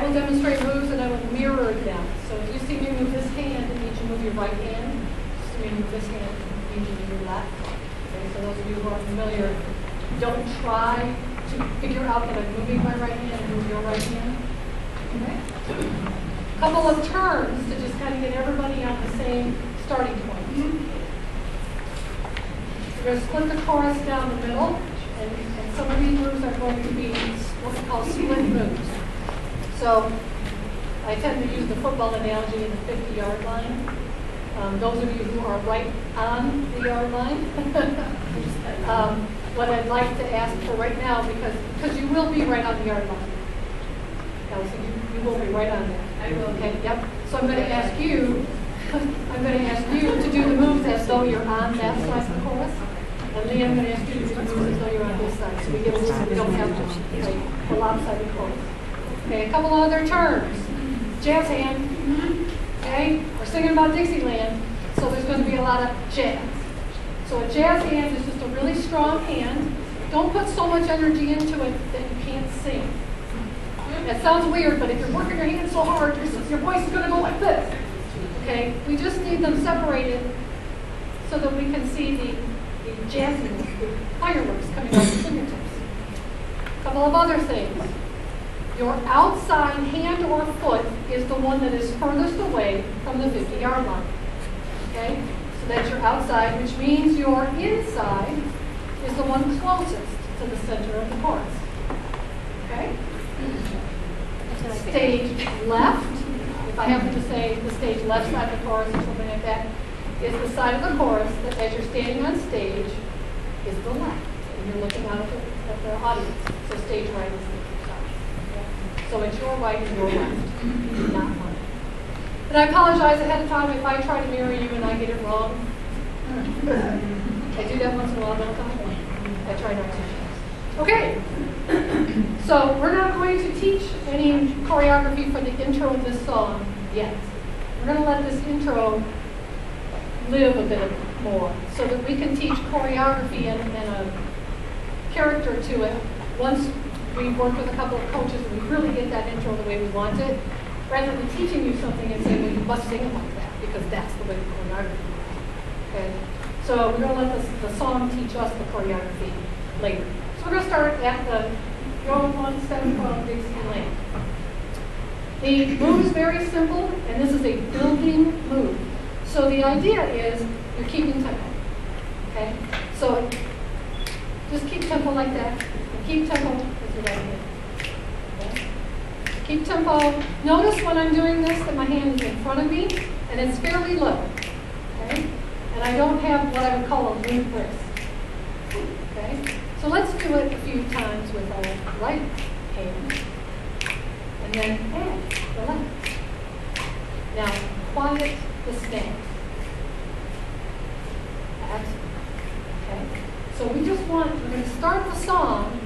will demonstrate moves and I will mirror them. So if you see me move this hand, it means you move your right hand. If you see me move this hand, it means you move your left. Okay, so those of you who are familiar, don't try to figure out that I'm moving my right hand and move your right hand. Okay? A couple of turns to just kind of get everybody on the same starting point. We're going to split the chorus down the middle, and some of these moves are going to be what we call split moves. So I tend to use the football analogy in the 50-yard line. Those of you who are right on the yard line, what I'd like to ask for right now, because you will be right on the yard line. Elsie, you will be right on there. I will. Okay, yep. So I'm going to ask you, to do the moves as though you're on that side of the chorus. And Lee, I'm going to ask you to do the moves as though you're on this side. So we don't have like a lopsided chorus. Okay, a couple other terms. Jazz hand. Okay, we're singing about Dixieland, so there's going to be a lot of jazz. So a jazz hand is just a really strong hand. Don't put so much energy into it that you can't sing. That sounds weird, but if you're working your hands so hard, your voice is going to go like this. Okay, we just need them separated so that we can see the jazziness, the fireworks coming out of the fingertips. A couple of other things. Your outside hand or foot is the one that is furthest away from the 50-yard line. Okay? So that's your outside, which means your inside is the one closest to the center of the chorus. Okay? Stage left, if I happen to say the stage left side of the chorus or something like that, is the side of the chorus that as you're standing on stage is the left. And you're looking out at the audience. So stage right is the side. Okay? So it's your right and your left, not mine. And I apologize ahead of time if I try to mirror you and I get it wrong. I do that once in a while, don't I? I try not to. Okay, so we're not going to teach any choreography for the intro of this song yet. We're going to let this intro live a bit more so that we can teach choreography and a character to it once we've worked with a couple of coaches and we really get that intro the way we want it, rather than teaching you something and saying, well, you must sing it like that, because that's the way the choreography is. Okay, so we're going to let the song teach us the choreography later. We're going to start at the Go One Step from Dixieland. The move is very simple, and this is a building move. So the idea is you're keeping tempo. Okay? So just keep tempo like that. And keep tempo with your right hand. Okay? Keep tempo. Notice when I'm doing this that my hand is in front of me, and it's fairly low. Okay? And I don't have what I would call a limp wrist. Okay? So let's do it a few times with our right hand, and then add the left. Now, quiet the stance. Okay? So we're going to start the song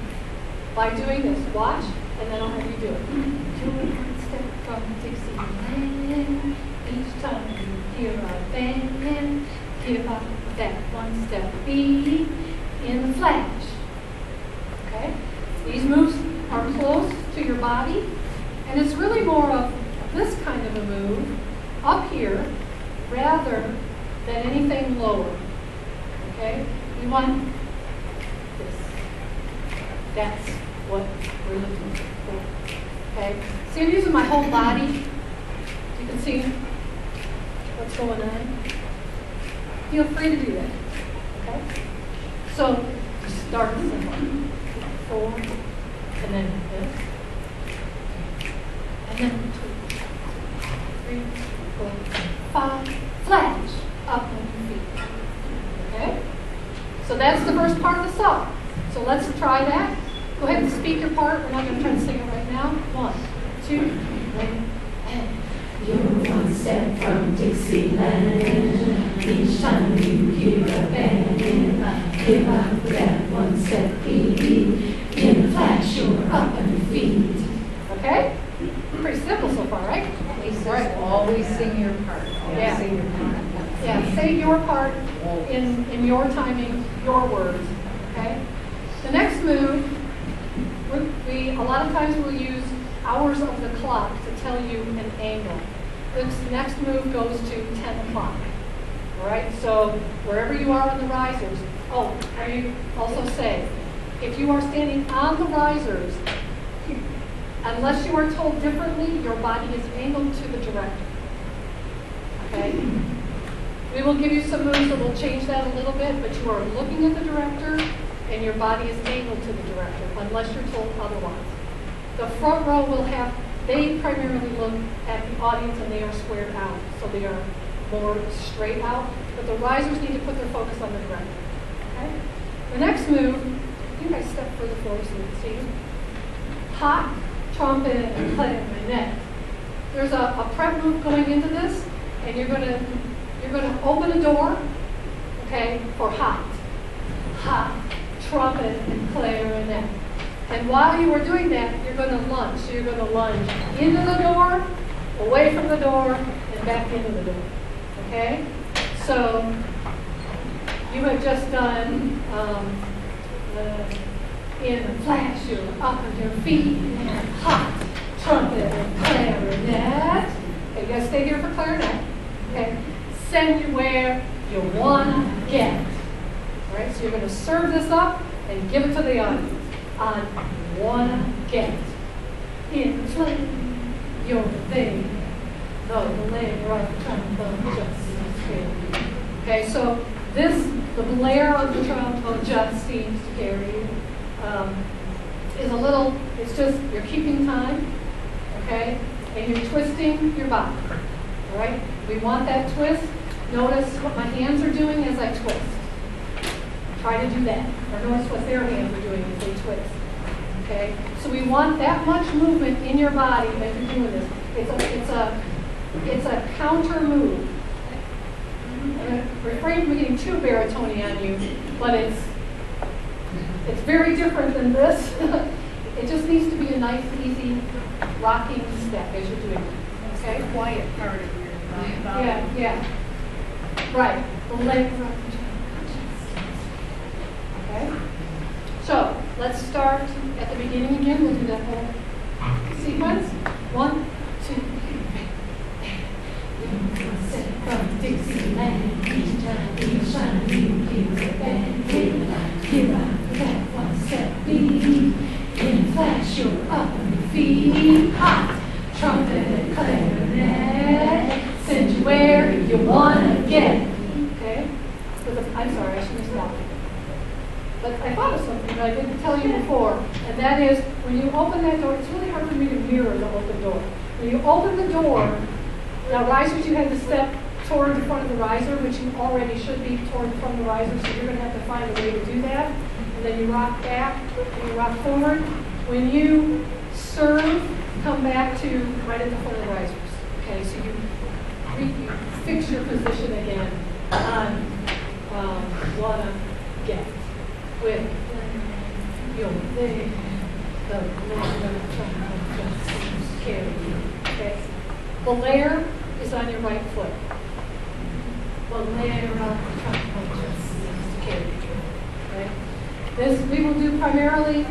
by doing this. Watch, and then I'll have you do it. Do one step from Dixieland. Each time you hear a band, give up that one step beat in the flash. Okay? These moves are close to your body, and it's really more of this kind of a move up here rather than anything lower. Okay? You want this. That's what we're looking for. Okay? So I'm using my whole body. You can see what's going on. Feel free to do that. Okay? So start simple. 4, and then this, and then 2, 3, 4, 5, flash, up on your feet. Okay? So that's the first part of the song. So let's try that. Go ahead and speak your part. We're not going to try to sing it right now. 1, 2, 3, and you're one step from Dixieland. Each time you hear a band, give up that one step beat. In a flash, you're up on your feet. Okay? Pretty simple so far, right? Right. Always sing your part. Yeah. Sing your part. Yeah, say your part in your timing, your words. Okay? The next move, a lot of times we'll use hours of the clock to tell you an angle. This next move goes to 10 o'clock. All right, so wherever you are on the risers, oh, I also say, if you are standing on the risers, unless you are told differently, your body is angled to the director. Okay? We will give you some moves that will change that a little bit, but you are looking at the director and your body is angled to the director, unless you're told otherwise. The front row will have, they primarily look at the audience and they are squared out, so they are more straight out, but the risers need to put their focus on the director. Okay? The next move, I think I stepped further forward so you can see. Hot, trumpet, and clarinet. There's a prep move going into this, and you're going to open a door, okay, for hot, trumpet, and clarinet. And while you are doing that, you're going to lunge. So you're going to lunge into the door, away from the door, and back into the door. Okay? So you have just done in a flash, you're up on your feet, and hot, trumpet, and clarinet. Okay, you guys stay here for clarinet. Okay? Send you where you want to get. All right, so you're going to serve this up and give it to the audience. On wanna get inflame your thing. The blare of the trombone just seems scary. Okay, so the blare of the trombone just seems scary. Is a little, it's just, you're keeping time, okay? And you're twisting your body, all right? We want that twist. Notice what my hands are doing as I twist. Try to do that. Or notice what their hands are doing as they twist. Okay? So we want that much movement in your body as you're doing this. It's a counter move. I'm going to refrain from getting too baritone on you, but it's very different than this. It just needs to be a nice, easy, rocking step as you're doing it. Okay? Quiet part of your body. Yeah. Right. The legs are. Okay? So, let's start at the beginning again. We'll do that whole sequence. 1, 2, 3. Step from Dixieland, each time we shine, you give a band. Here I that one step beat. In a flash, you're up on your feet. Hot, trumpet, and clarinet. Send you where you wanna get. Okay? I'm sorry, I should have stopped. But I thought of something that I didn't tell you before, and that is when you open that door, it's really hard for me to mirror the open door. When you open the door, now risers, you had to step toward the front of the riser, which you already should be toward the front of the riser, so you're going to have to find a way to do that. And then you rock back, and you rock forward. When you serve, come back to right at the front of the risers. Okay, so you fix your position again on wanna get. With your thing, the blare of the trombone just seems to carry you. Okay? The layer is on your right foot. The layer of the trombone just seems to carry you. Okay? This we will do primarily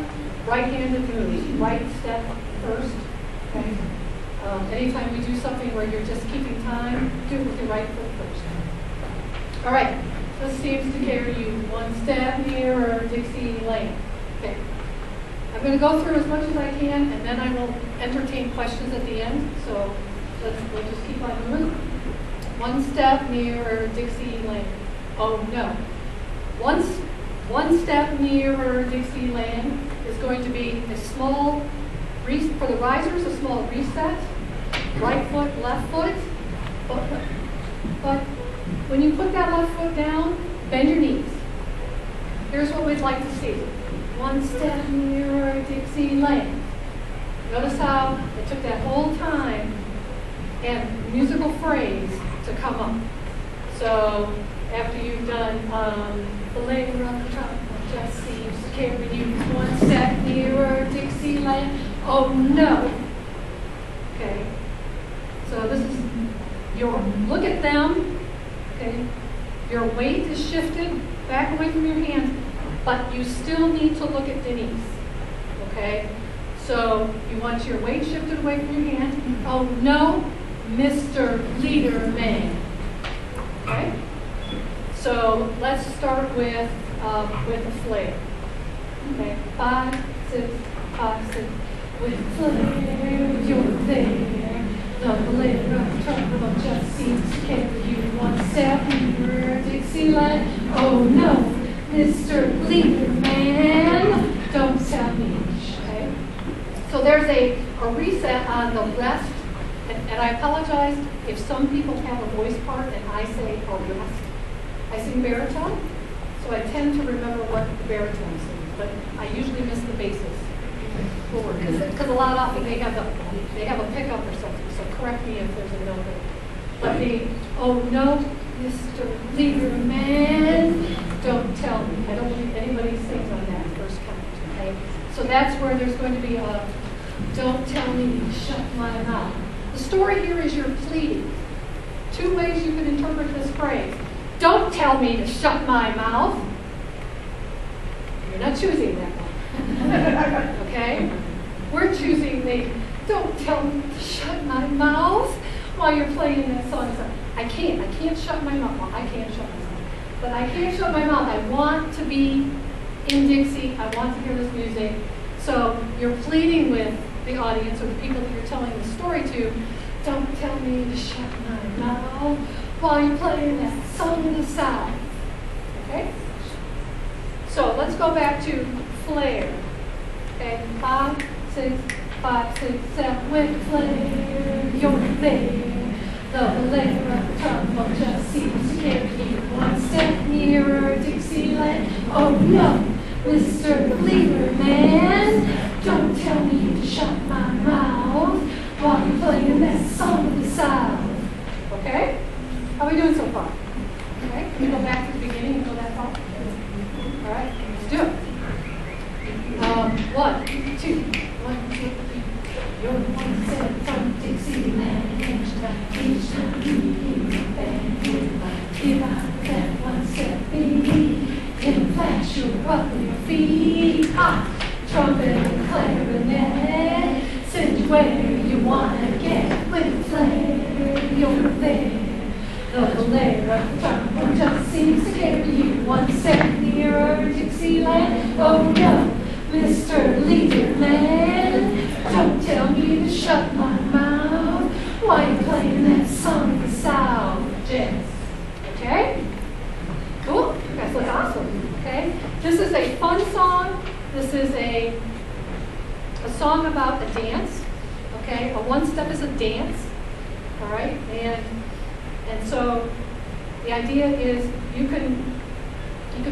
right-handed moves. Right step first. Okay? Anytime we do something where you're just keeping time, do it with your right foot first. All right. This seems to carry you one step nearer Dixie Lane. Okay. I'm going to go through as much as I can, and then I will entertain questions at the end. So we'll just keep on moving. One step nearer Dixie Lane. Oh no. One step nearer Dixie Lane is going to be a small, for the risers, a small reset. Right foot, left foot. But when you put that left foot down, bend your knees. Here's what we'd like to see. One step nearer Dixie Lane. Notice how it took that whole time and musical phrase to come up. So after you've done the labor of the trombone just seems to carry you one step nearer Dixie Lane. Oh no. Okay. So this is your look at them. Okay. Your weight is shifted back away from your hands, but you still need to look at Denise. Okay. So you want your weight shifted away from your hand. Oh no, Mr. Leader Man. Okay? So let's start with a flare. Okay, 5, 6, 5, 6. With flare, you're there. The layer of trouble just seems to carry you one step nearer Dixieland. Oh no, Mr. Leader Man, don't tell me. Okay? So there's a reset on the rest, and I apologize if some people have a voice part and I say a rest. I sing baritone, so I tend to remember what the baritone sings, but I usually miss the basses. Because a lot often they have a pickup or something, so correct me if there's a note. But oh no, Mr. Leader Man, don't tell me. I don't believe anybody sings on that first count, okay? So that's where there's going to be a, don't tell me to shut my mouth. The story here is you're pleading. 2 ways you can interpret this phrase. Don't tell me to shut my mouth. You're not choosing that one. Okay? We're choosing the don't tell me to shut my mouth while you're playing that song. So I can't shut my mouth. Well, I can't shut my mouth. But I can't shut my mouth. I want to be in Dixie. I want to hear this music. So you're pleading with the audience or the people that you're telling the story to, don't tell me to shut my mouth while you're playing that song of the South. Okay? So let's go back to flare. Okay, 5, 6, 5, 6, 7. With flare, you're there. The layer of trouble just seems to carry you one step nearer Dixieland. Oh no, Mr. Leader Man, don't tell me to shut my mouth while you're playing that song of the South. Okay? How are we doing so far? Okay, can we go back to the beginning and go that far? All right, let's do it. 1, 2, 1, 2, 3. You're the one said from Dixieland. Each time you hear a band, give out that one step beat. In a flash, you're up on your feet. Trumpet and clarinet, send you where you wanna get. With flare, you're there. The layer of trouble just seems to carry you one step nearer Dixieland. Oh no, Mr. Leader Man, don't tell me to shut my mouth while you're playing that song of the South. Jazz. Okay? Cool? You guys look awesome. Okay? This is a fun song. This is a song about a dance. Okay? A one step is a dance. All right? And so the idea is you can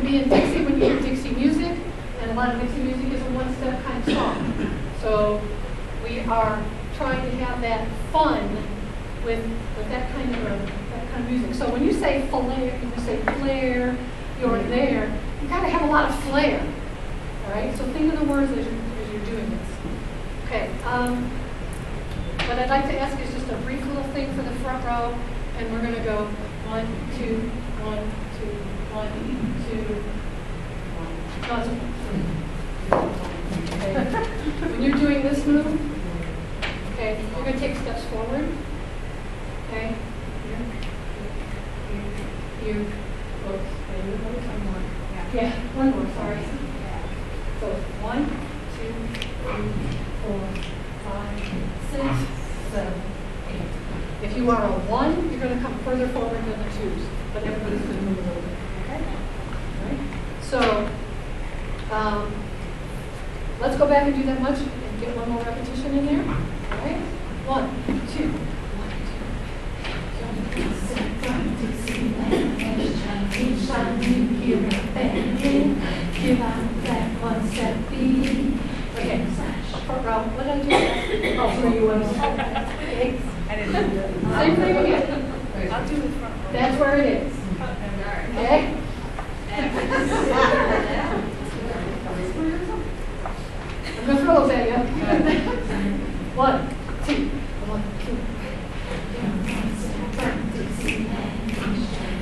be in Dixie when you hear Dixie music, and a lot of Dixie music is a one-step kind of song. So we are trying to have that fun with that kind of music. So when you say flare, you're there, you gotta have a lot of flair. All right. So think of the words as you're doing this. Okay. What I'd like to ask is just a brief little thing for the front row. And we're going to go 1, 2, 1, 2, 1, 2, 1. No, it's okay. When you're doing this move, okay, you're going to take steps forward. Okay, here. Oops, one more. Yeah, one more. Sorry. So 1, 2, 3, 4, 5, 6, 7, 8. If you are a 1, you're going to come further forward than the 2s, but everybody's going to move a little bit. Okay? All right? So let's go back and do that much and get one more repetition in there. All right? 1, 2, 1, 2. Each time you hear a band, give out that one step beat. Okay, front row. What did I do? Oh, for you want to okay. I didn't do it. Same thing again. I'll do the front row. That's where it is. Okay? I'm going to throw those at you. 1, 2, 1, 2.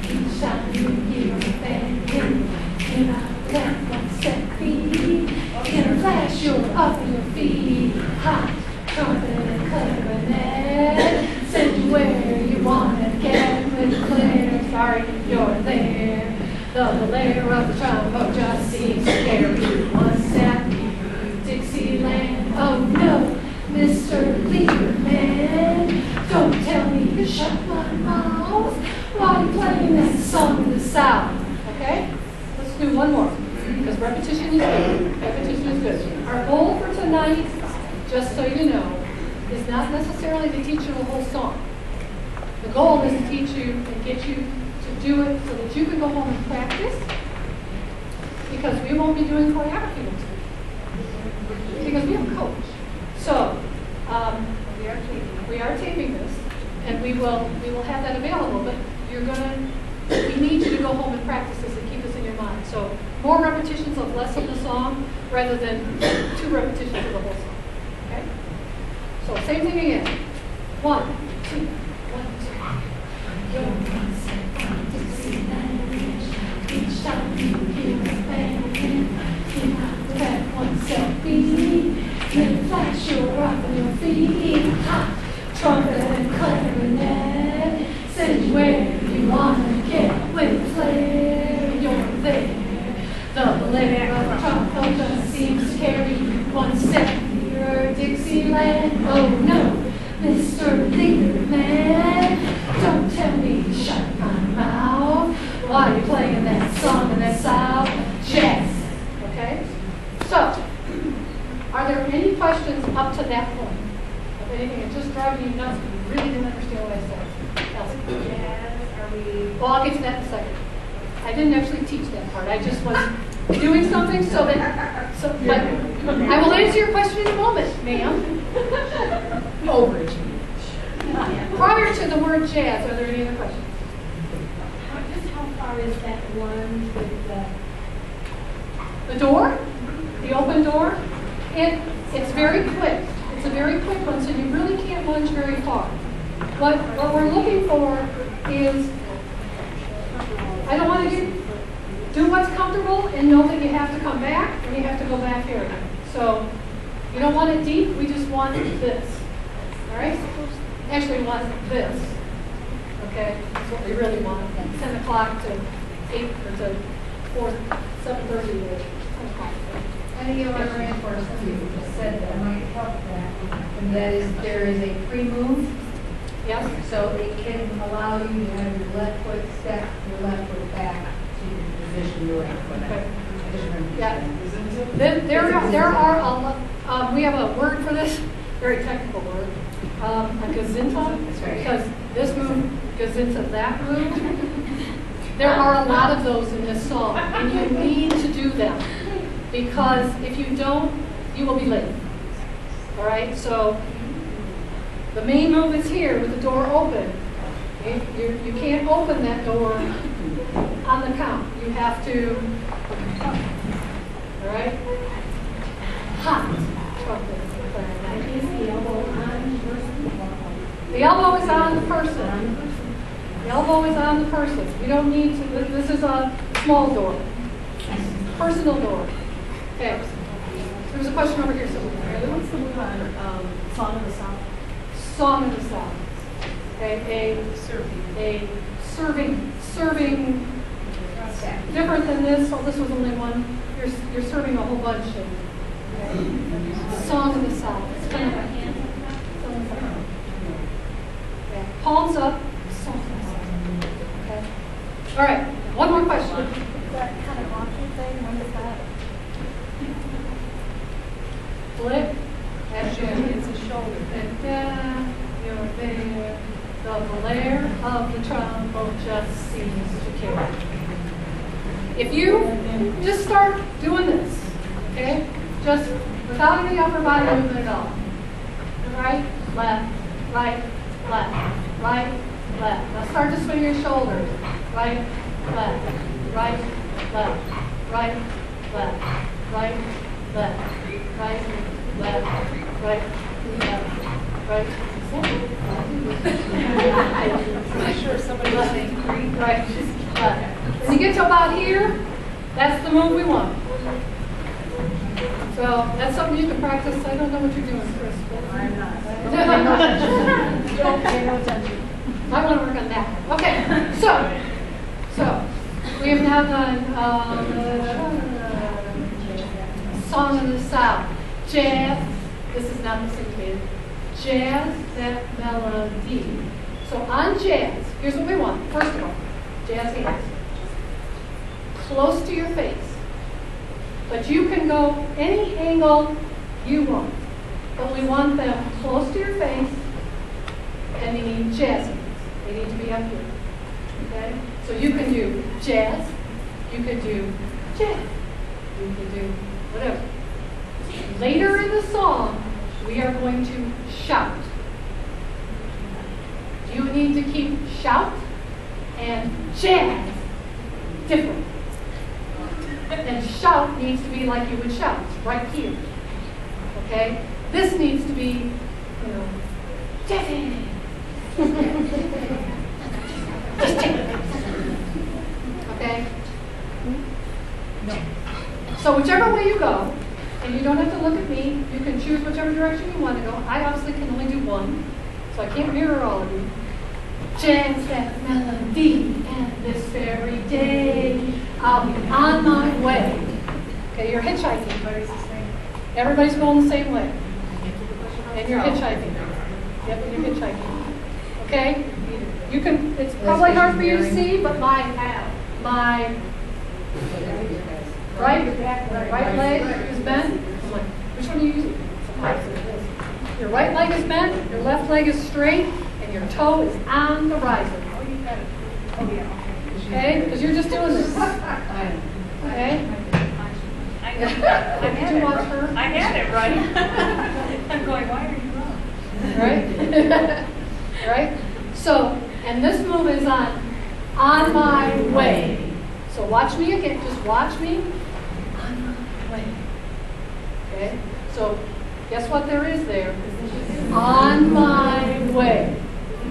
Each time you hear a band, give out that one step beat. In a flash, you're up on your feet. layer of the trombone just seems to carry you one step. Dixieland, oh no, Mr. Lieberman, don't tell me to shut my mouth while you're playing that song in the South. Okay? Let's do one more, because repetition is good. Repetition is good. Our goal for tonight, just so you know, is not necessarily to teach you the whole song. The goal is to teach you and get you to do it so that you can go home and practice, because we won't be doing choreography next week, because we have a coach. So we are taping this, and we will have that available, but we need you to go home and practice this and keep this in your mind. So more repetitions of less of the song rather than 2 repetitions of the whole song. Okay? So same thing again. 1, 2, 1, 2. You're one step from Dixieland. Each time you hear a band, you have to have one step beat. Then flash your rock on your feet. Hot trumpet and clarinet. Send you where you wanna get with a flare. You're there. The layer of the trombone just seems to carry you one step nearer Dixieland. Oh no, Mr. Lieberman, don't tell me to shut my mouth while you're playing that song in that South jazz. Okay? So, are there any questions up to that point? Of anything that's just driving you nuts, but you really didn't understand what I said? Elsie? Well, I'll get to that in a second. I didn't actually teach that part. I just was doing something so that, but I will answer your question in a moment, ma'am. Prior to the word jazz, are there any other questions? Just how far is that one with The door, the open door, it's very quick. It's a very quick one, so you really can't lunge very far. What we're looking for is, I don't want to do what's comfortable and know that you have to come back and you have to go back here again. So you don't want it deep, we just want this. All right? Actually, we want this. Okay? That's what we really want. 10 o'clock to 8 or to 4, 7:30 to 10 o'clock. Any of our reinforcements you just said that might help that, and that is there is a pre-move, Yes? so it can allow you to have your left foot step, your left foot back to the position you're in. Okay. I just remember Yeah. saying. There are a lot, we have a word for this, very technical word, a gazinta, That's right. because this move goes into that move. There are a lot of those in this song, and you need to do them, because if you don't, you will be late. All right, so the main move is here with the door open. Okay? You can't open that door on the count. You have to, all right? Hot. is the elbow on the person? The elbow is on the person. The elbow is on the person. We don't need to, this is a small door. Personal door. Okay. There was a question over here somewhere. What's the move on Song of the South? Song of the South. Okay, a serving, different than this. Oh, this was only one. You're serving a whole bunch of. Okay. Song of the South. It's kind of a hand. Yeah. Palms up. Song of the South. Okay. All right. One more question. That kind of rocking thing, when is that? Flip. Action. It's a shoulder. And down, you're there. The layer of the trombone just seems to carry. If you just start doing this, okay? Just without any upper body movement at all. Right, left, right, left, right, left. Now start to swing your shoulders. Right, left, right, left, right, left, right, left, right, left, right, left, right. I'm sure somebody was saying green. Right. When you get to about here, that's the move we want. So that's something you can practice. I don't know what you're doing, Chris. I'm not. Don't pay no attention. I want to work on that. Okay. So We have now done Song of the South, jazz. This is not the syncopated. Jazz that melody. So on jazz, here's what we want. First of all, jazz hands close to your face. But you can go any angle you want. But we want them close to your face, and they need jazz hands. They need to be up here. Okay? So you can do jazz, you could do jazz, you could do whatever. Later in the song, we are going to shout. You need to keep shout and jazz different. And shout needs to be like you would shout, right here. Okay? This needs to be, jazz. Okay? No. So whichever way you go, and you don't have to look at me, you can choose whichever direction you want to go. I obviously can only do one, so I can't mirror all of you. Jazz that melody, and this very day, I'll be on my way. Okay, you're hitchhiking. Everybody's going the same way. And you're hitchhiking. Yep, and you're hitchhiking. Okay? You can, it's probably hard for you to see, but my right leg is bent. Which one are you using? Your right leg is bent, your left leg is straight, and your toe is on the riser. Okay? Because you're just doing this. Okay? Did you watch her? I had it right. I'm going, why are you wrong? Right? Right? So, and this move is on my way. So watch me again. Just watch me. On my way. Okay? So, guess what there is there? On my way.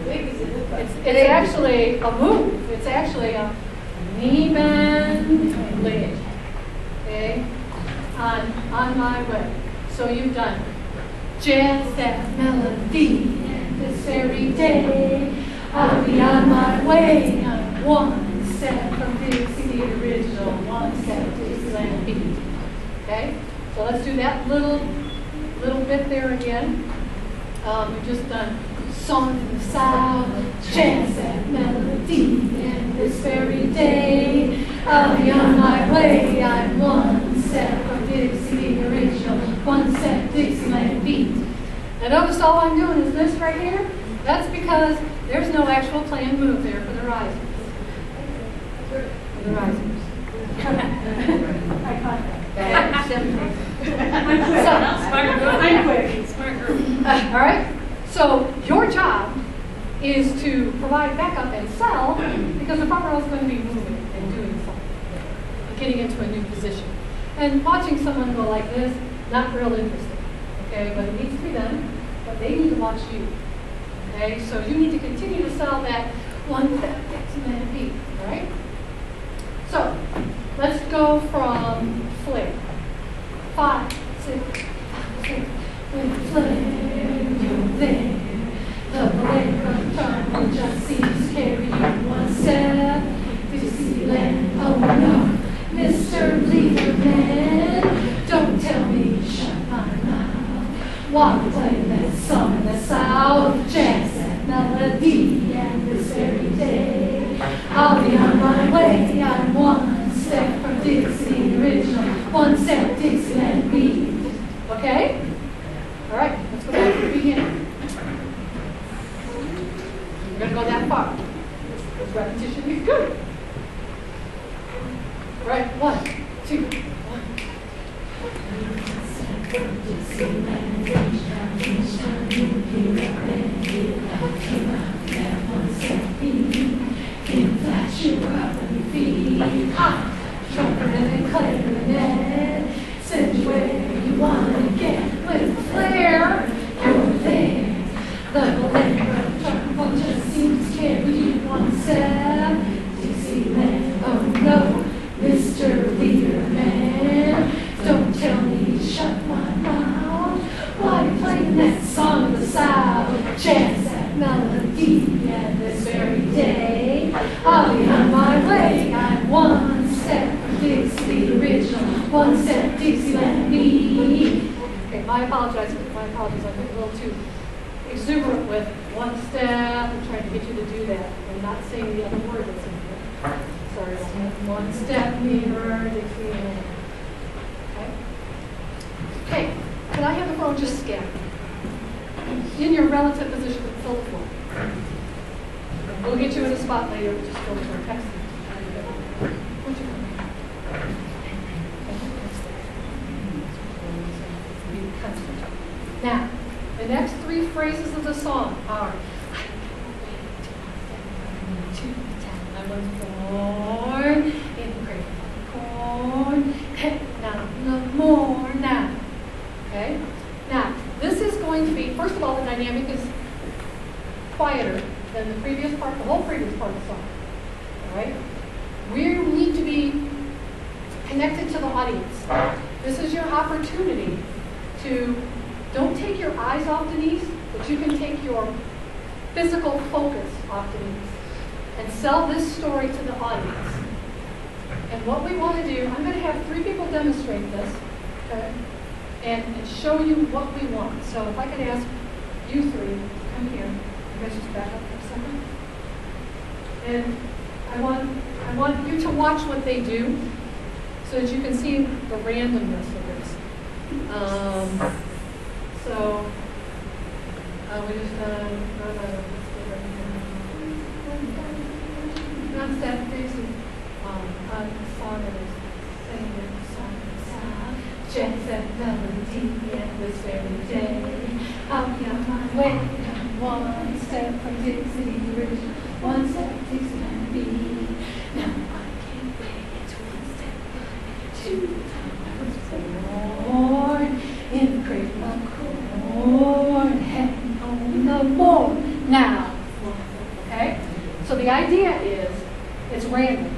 It's actually a move. It's actually a knee bend leg. Okay? On my way. So you've done jazz that melody, and this very day I'll be on my way. I'm one step from Dixie, the original, one step Dixieland beat. Okay? So let's do that little bit there again. We've just done Song in the South, jazz that melody, and this very day I'll be on my way. I'm one step from Dixie, the original, one step Dixieland beat. Now notice all I'm doing is this right here. That's because there's no actual planned move there for the risers. For the risers. I caught that. I'm quick. Smart group. All right? So your job is to provide backup and sell, because the front row is going to be moving and doing something, and getting into a new position. And watching someone go like this, not real interesting. Okay, but it needs to be done, but they need to watch you. Okay, so you need to continue to sell that one step Dixieland beat, all right? So let's go from flare. 5, 6, 6. When flare, you're there. The blade from time just seems to carry you one step. Dixieland, oh no, Mr. Leader Man, don't tell me to shut my mouth. While we play that song in the South, jazz that melody, and this very day I'll be on my way. I'm one step from Dixie original, one step Dixieland beat. Okay? All right, let's go back to the beginning. We're going to go that far. This repetition is good. All right, 1, 2, 1. Can flash you up on your feet. Trumpet and clarinet, send you where you want to get. With flair, you're there. The bolero trumpet just seems to carry you one step. Dixieland, oh no, Mr. Leader Man, don't tell me to shut my mouth. Why you playing that song of the South? Jazz that melody, and this very day I'll be on my way. I'm One step from Dixie, original. One step, Dixieland me. Okay, my apologies, I'm a little too exuberant with one step and trying to get you to do that and not saying the other word that's in here. Sorry about that. One step nearer, Dixieland. Okay? Okay, can I have the phone just scan? In your relative position, fill the form. We'll get you in a spot later, just go to our text. What's your name? Now, the next three phrases of the song are, I was born in the cradle of corn, now no more now. Okay? Now, this is going to be, first of all, the dynamic is quieter than the previous part, the whole previous part of the song. All right? We need to be connected to the audience. This is your opportunity to, don't take your eyes off Denise, but you can take your physical focus off Denise and sell this story to the audience. And what we want to do, I'm going to have three people demonstrate this, okay, and show you what we want. So if I could ask you three to come here. You guys just back up for a second. And I want you to watch what they do so that you can see the randomness of this. So we just not Step Dixie song that is singing song. Jet set melody and this very day. Up your way, one step from Dixie Ridge, one step Dixieland B. Now I can't wait to one step to I was born in the cradle of corn, heading on the moon. Now, okay? So the idea is, it's random,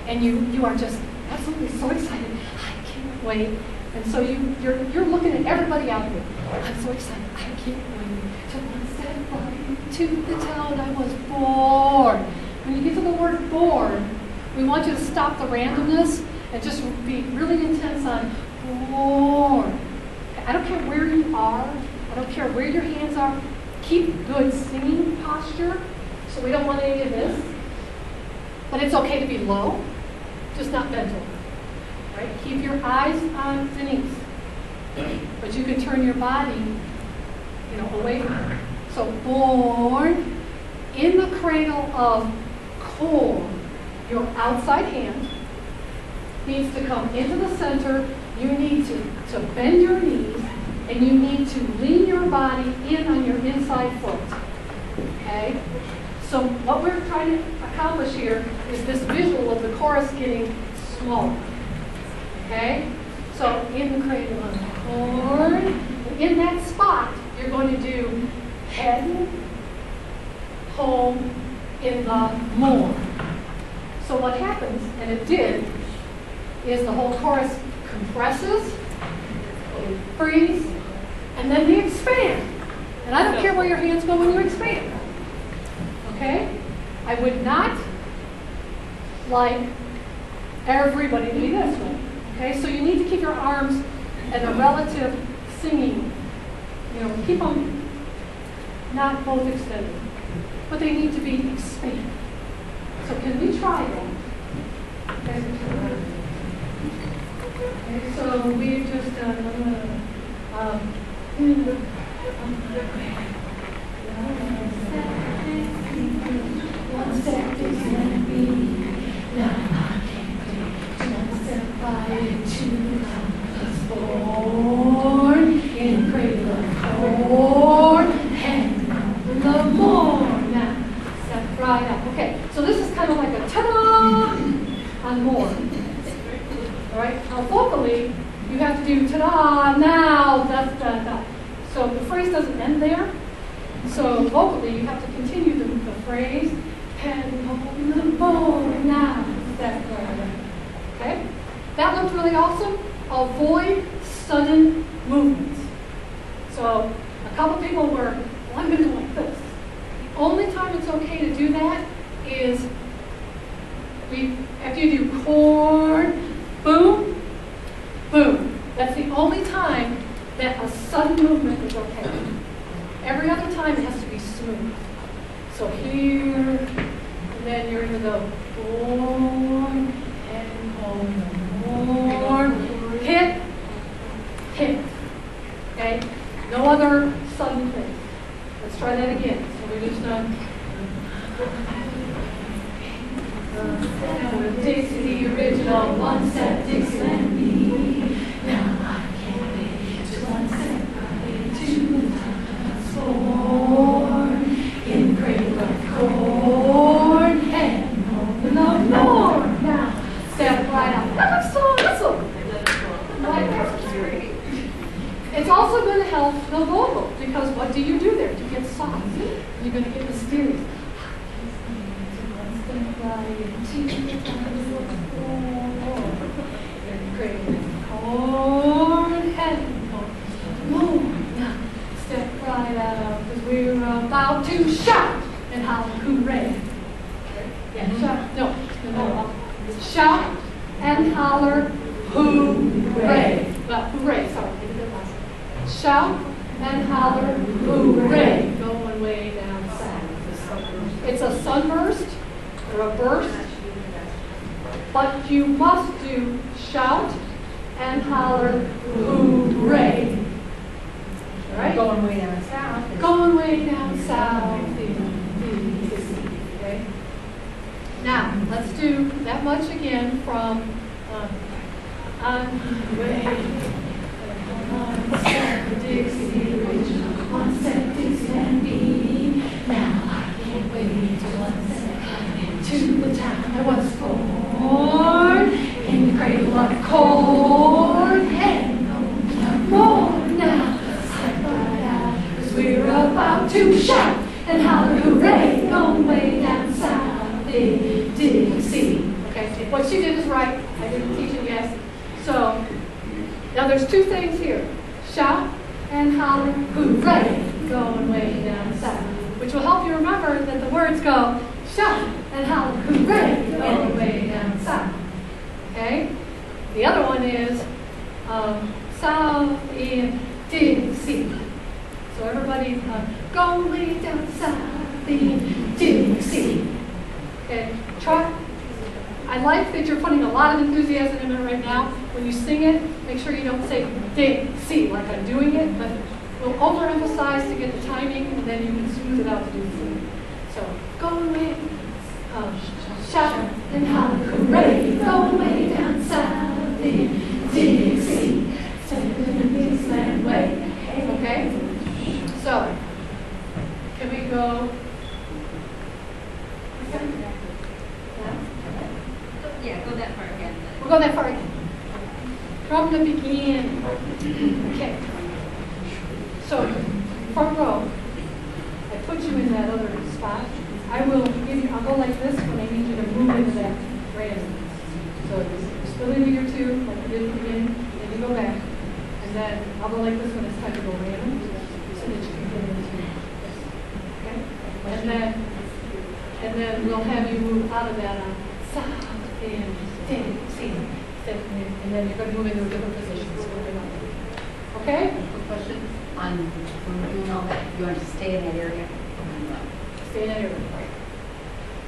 and you are just absolutely so excited. I can't wait. And so you're looking at everybody out there. I'm so excited. I can't wait to one step right to the town I was born. When you get to the word born, we want you to stop the randomness and just be really intense on born. I don't care where you are. I don't care where your hands are. Keep good singing posture. So we don't want any of this. But it's okay to be low, just not bent over. Right? Keep your eyes on Denise. But you can turn your body, away from her. So born in the cradle of corn. Your outside hand needs to come into the center. You need to bend your knees, and you need to lean your body in on your inside foot. Okay? So what we're trying to accomplish here is this visual of the chorus getting smaller. Okay? So in the cradle of corn, in that spot, you're going to do head, home, in the morn. So what happens, and it did, is the whole chorus compresses, they freeze, and then they expand. And I don't care where your hands go when you expand. Okay? I would not like everybody to be this way. Okay? So you need to keep your arms at a relative singing. Keep them not both extended. But they need to be expanded. So can we try that? Okay, so we've just done one step Dixieland B. Now I can't wait. One step by two. I was born in the cradle of corn, and the morn. Now step right up. Okay, so this is kind of like a ta-da on more. All right. Now vocally, you have to do ta-da now. Da. So the phrase doesn't end there. So vocally, you have to continue the phrase. Heading home the morn now. Step right up. Okay. That looked really awesome. Avoid sudden movements. So a couple people were, well, I'm going to go like this. The only time it's okay to do that is after you do corn. every other time it has to be smooth. So here, and then you're going to go born and home, born, hit, hit. Okay? No other sudden thing. Let's try that again. So we just done. Dixie, the original one-step Dixieland beat. Now I can't wait to one step to born in cradle of corn and home no more. Now Step right out. That's awesome. It's also going to help the vocal because what do you do there to get soft? You're going to get mysterious. Corn and more. Now step right out because we're about to shout and holler hooray. Yeah, shout. No. Shout and holler hooray. Hooray, sorry, I did it last time. Shout and holler hooray. Going way down south. It's a sunburst or a burst, but you must do shout and holler hooray. All right? Going way down south. Going way down south. Okay? Now, let's do that much again from on the way. One-step Dixie, original one-step Dixieland beat. Now I can't wait to one step to the town I was born in the cradle of corn and no more. Now step right out, 'cause we're about to shout and holler hooray, going way down south in Dixie. Okay, what she did is right. I didn't teach it yet. So now there's two things here. Shout and holler hooray, going way down south. Which will help you remember that the words go shout and holler hooray, going way down south. Okay? The other one is south in Dixie. So everybody going way down south in Dixie. Okay, try. I like that you're putting a lot of enthusiasm in it right now. When you sing it, make sure you don't say Dixie like I'm doing it, but we'll overemphasize to get the timing, and then you can smooth it out to do the singing. So, go away, shout and holler hooray, go way down south in Dixie, step in the Dixieland way. Okay? So, can we go? Yeah, go that far again. We'll go that far again. From the beginning. Okay. So, front row, I put you in that other spot. I will give you, I'll go like this when I need you to move into that random. So, just fill in your two, like I did at the beginning, then you go back. And then I'll go like this when it's time to go random, so that you can get into this. Okay? And then we'll have you move out of that on south and Dixie. And then you're going to move into a different position. Okay? Quick question on when we're doing all that, you want to stay in that area? Stay in that area.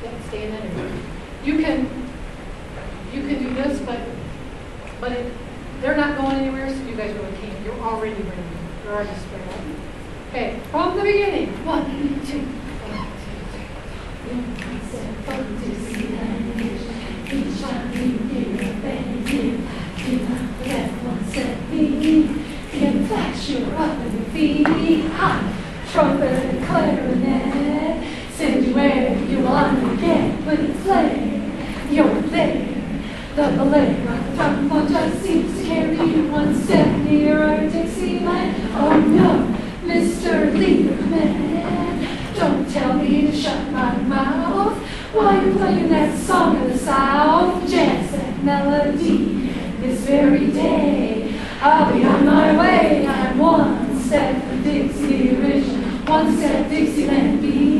Yeah, stay in that area. You can do this, but they're not going anywhere, so you guys really can't. You're already ready. You're already spread out. Okay, from the beginning. 1, 2. Can flash your up in your feet, hot trumpet and clarinet, send you where you want to get with its flare. You're there, the ballet of the trombone just seems to carry you one step nearer Dixieland. Oh no, Mr. Lieberman, don't tell me to shut my mouth while you're playing that song of the South. Jazz that melody this very day. I'll be on my way. I'm one step from Dixie original, one step Dixieland beat.